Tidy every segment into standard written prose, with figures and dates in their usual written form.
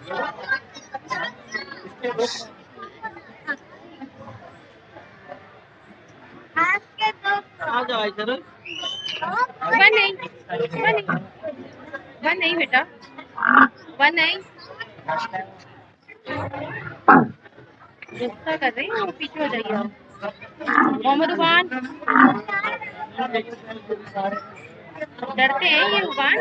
आ जाओ इधर। वन नहीं, वन नहीं, वन नहीं बेटा, वन नहीं। गुस्सा कर रही है वो, पीछे हो जाइए आप। मोहम्मद उबान, डरते हैं ये उबान।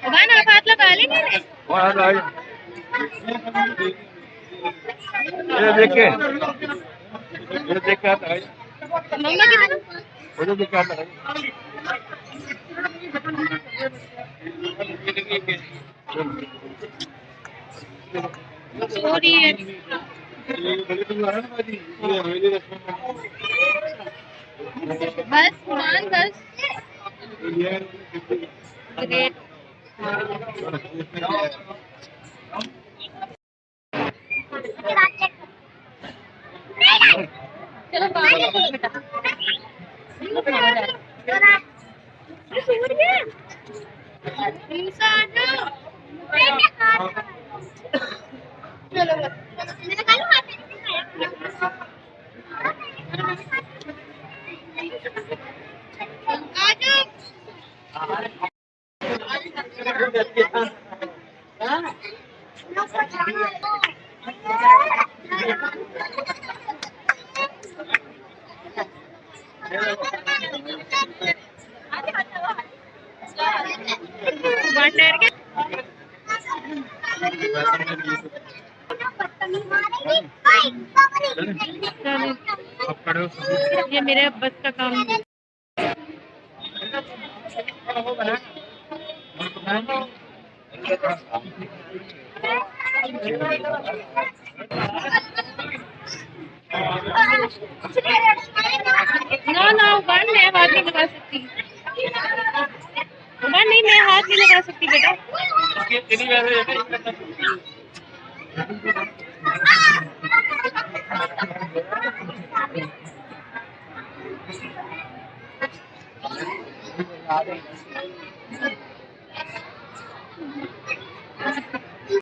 उबान आप हाथ लगा लेंगे। ये देख के मम्मा की तरफ सो रही है। बस उबान बस। ग्रेट। चलो बाहर चलो बेटा। चलो ये मेरे बस का काम है। ना ना उबान मैं हाथ नहीं लगा सकती। उबान नहीं, मैं हाथ नहीं लगा सकती बेटा।